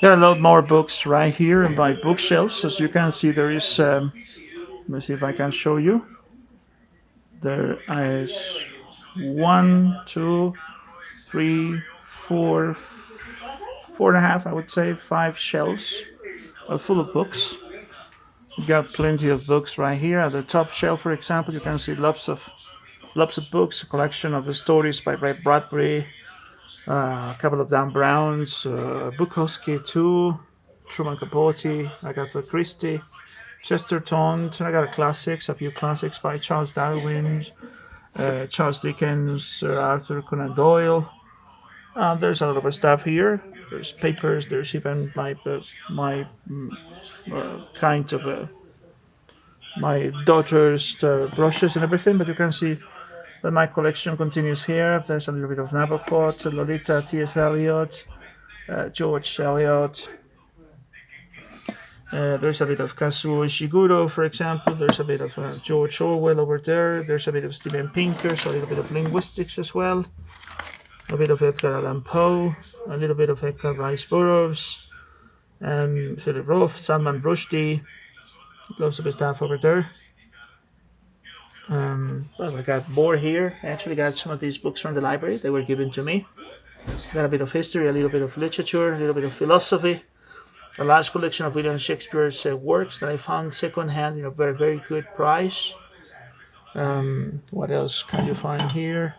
There are a lot more books right here in my bookshelves. As you can see, there is. Let me see if I can show you. There is one, two, three, four, four and a half. I would say five shelves full of books. You got plenty of books right here. At the top shelf, for example, you can see lots of books. A collection of the stories by Ray Bradbury, a couple of Dan Browns, Bukowski too, Truman Capote, Agatha Christie, Chesterton. I got classics, a few classics by Charles Darwin, Charles Dickens, Sir Arthur Conan Doyle. There's a lot of stuff here. There's papers. There's even my kind of my daughter's brushes and everything. But you can see that my collection continues here. There's a little bit of Nabokov, Lolita, T.S. Eliot, George Eliot. There's a bit of Kazuo Ishiguro, for example. There's a bit of George Orwell over there. There's a bit of Steven Pinker, so a little bit of linguistics as well. A bit of Edgar Allan Poe, a little bit of Edgar Rice Burroughs, Philip Roth, Salman Rushdie. Lots of stuff over there. Well, I got more here. I actually got some of these books from the library. They were given to me. Got a bit of history, a little bit of literature, a little bit of philosophy. A large collection of William Shakespeare's works that I found secondhand in a very, very good price. What else can you find here?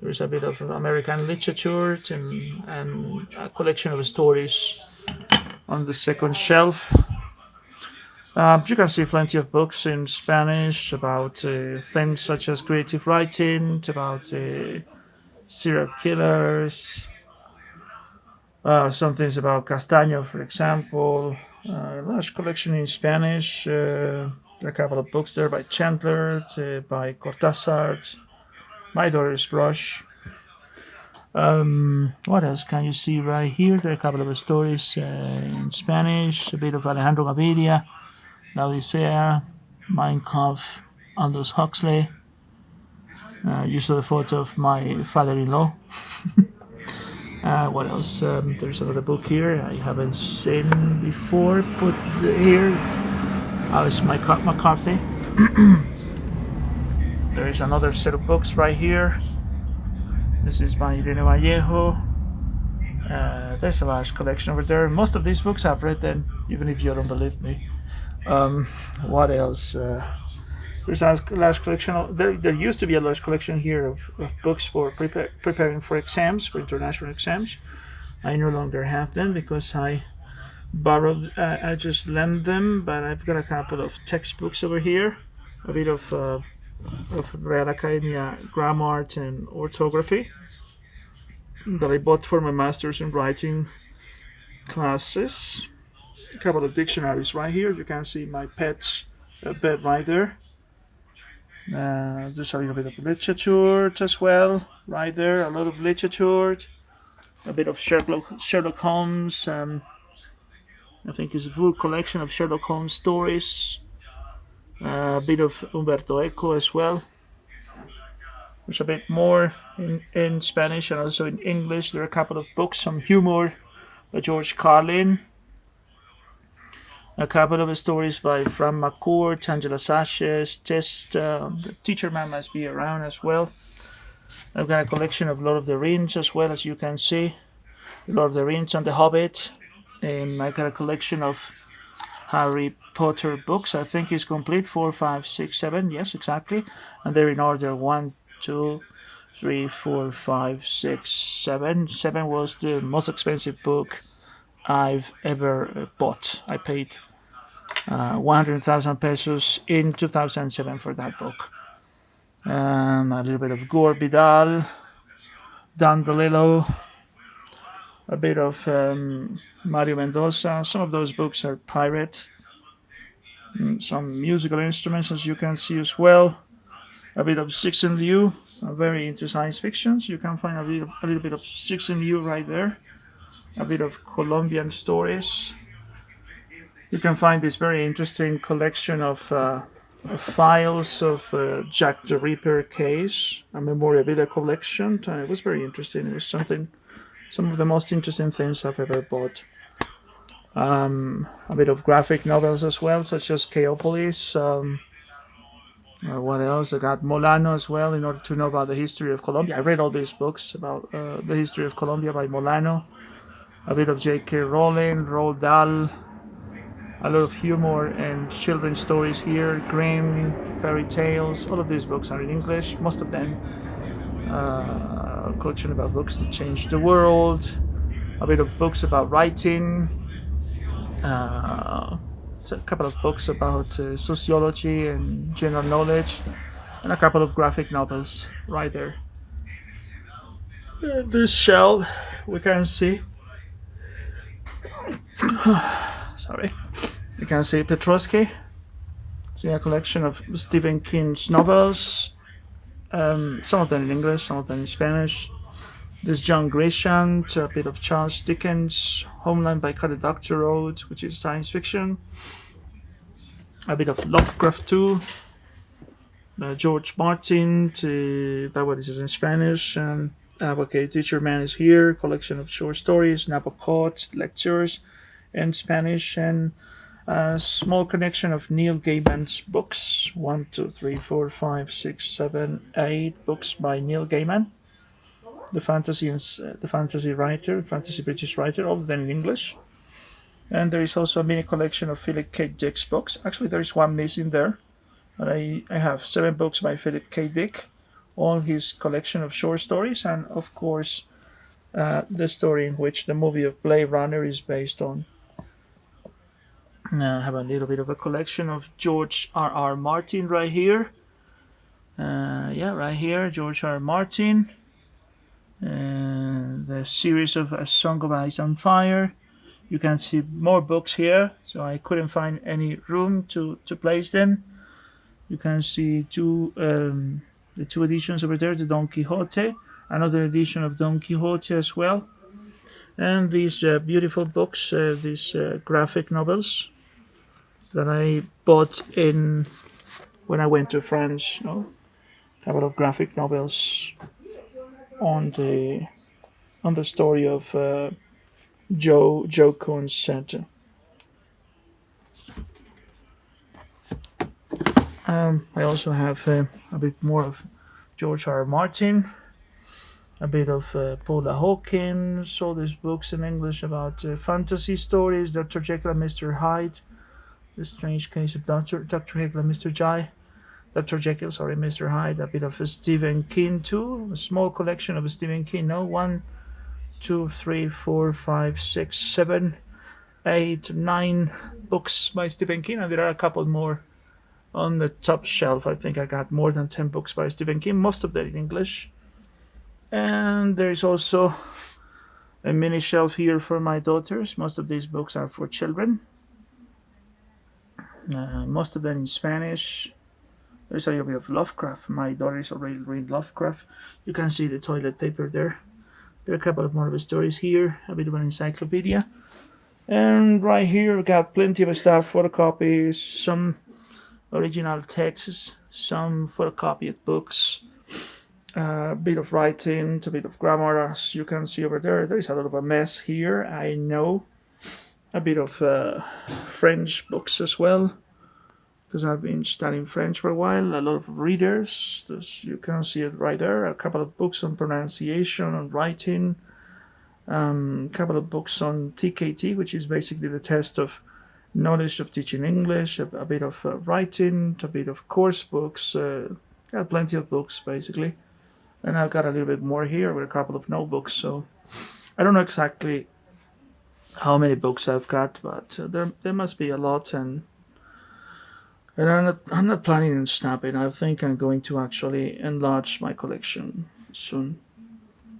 There's a bit of American literature and a collection of stories on the second shelf. You can see plenty of books in Spanish about things such as creative writing, about serial killers, some things about Castaño, for example. A large collection in Spanish. There are a couple of books there by Chandler, by Cortázar, My Daughter's Brush. What else can you see right here? There are a couple of stories in Spanish, a bit of Alejandro Gaviria, La Odisea, Mein Kampf, Aldous Huxley. You saw the photo of my father-in-law. What else? There's another book here I haven't seen before. Put here. Alice McCarthy. There is another set of books right here. This is by Irene Vallejo. There's a large collection over there. Most of these books I've read them, even if you don't believe me. What else? There's a large collection. There used to be a large collection here of books for preparing for exams, for international exams. I no longer have them because I borrowed. I just lent them, but I've got a couple of textbooks over here, a bit of Real Academia Grammar and Orthography that I bought for my master's in writing classes. A couple of dictionaries right here. You can see my pet's bed right there. There's a little bit of literature as well, right there. A lot of literature, a bit of Sherlock Holmes. I think it's a full collection of Sherlock Holmes stories. A bit of Umberto Eco as well. There's a bit more in Spanish and also in English. There are a couple of books, some humor by George Carlin. A couple of stories by Fran McCourt, Angela Sashes, Test. The Teacher Man Must Be Around as well. I've got a collection of Lord of the Rings as well, as you can see. Lord of the Rings and The Hobbit. And I got a collection of Harry Potter books. I think it's complete. 4, 5, 6, 7. Yes, exactly. And they're in order. 1, 2, 3, 4, 5, 6, 7. 7 was the most expensive book I've ever bought. I paid 100,000 pesos in 2007 for that book. A little bit of Gore Vidal, Dan DeLillo, a bit of Mario Mendoza. Some of those books are pirate. Some musical instruments, as you can see as well. A bit of Cixin Liu. I'm very into science fiction. So you can find a little bit of Cixin Liu right there. A bit of Colombian stories. You can find this very interesting collection of files of Jack the Ripper case, a memorabilia collection. It was very interesting. It was some of the most interesting things I've ever bought. A bit of graphic novels as well, such as Chaopolis. What else? I got Molano as well, in order to know about the history of Colombia. I read all these books about the history of Colombia by Molano. A bit of J.K. Rowling, Roald Dahl, a lot of humor and children's stories here. Grimm, fairy tales. All of these books are in English. Most of them a collection about books that changed the world. A bit of books about writing. So a couple of books about sociology and general knowledge, and a couple of graphic novels right there. This shelf we can see. Sorry, we can see Petrovsky. See a collection of Stephen King's novels. Some of them in English, some of them in Spanish. This John Grisham, a bit of Charles Dickens, Homeland by Cory Doctorow, which is science fiction. A bit of Lovecraft too. George Martin, that what is in Spanish. Okay, Teacher Man is here. Collection of short stories, Nabokov lectures in Spanish, and a small collection of Neil Gaiman's books. 1, 2, 3, 4, 5, 6, 7, 8 books by Neil Gaiman, the fantasy writer, fantasy British writer, all of them in English. And there is also a mini collection of Philip K. Dick's books. Actually, there is one missing there, but I have 7 books by Philip K. Dick, all his collection of short stories, and of course, the story in which the movie of Blade Runner is based on. I have a little bit of a collection of George R.R. Martin right here. Right here, George R.R. Martin. The series of A Song of Ice and Fire. You can see more books here, so I couldn't find any room to place them. You can see the 2 editions over there, the Don Quixote, another edition of Don Quixote as well, and these beautiful books, these graphic novels that I bought when I went to France. A couple of graphic novels on the story of Joe Coon's Santa. I also have a bit more of George R. R. Martin, a bit of Paula Hawkins, all these books in English about fantasy stories, Dr. Jekyll and Mr. Hyde, The Strange Case of Dr. Jekyll and Mr. Mr. Hyde, a bit of Stephen King too, a small collection of Stephen King. 1, 2, 3, 4, 5, 6, 7, 8, 9 books by Stephen King, and there are a couple more on the top shelf. I think I got more than 10 books by Stephen King, most of them in English. And there is also a mini shelf here for my daughters. Most of these books are for children. Most of them in Spanish. There's a little bit of Lovecraft. My daughter is already reading Lovecraft. You can see the toilet paper there. There are a couple of more of the stories here, a bit of an encyclopedia. And right here, we got plenty of stuff, photocopies, some original texts, some photocopied books, a bit of writing, a bit of grammar, as you can see over there. There is a lot of a mess here, I know. A bit of French books as well, because I've been studying French for a while. A lot of readers, you can see it right there. A couple of books on pronunciation, on writing. A couple of books on TKT, which is basically the test of knowledge of teaching English. A bit of writing, a bit of course books. Got plenty of books, basically. And I've got a little bit more here with a couple of notebooks. So I don't know exactly how many books I've got, but there must be a lot, and I'm not planning on stopping. I think I'm going to actually enlarge my collection soon.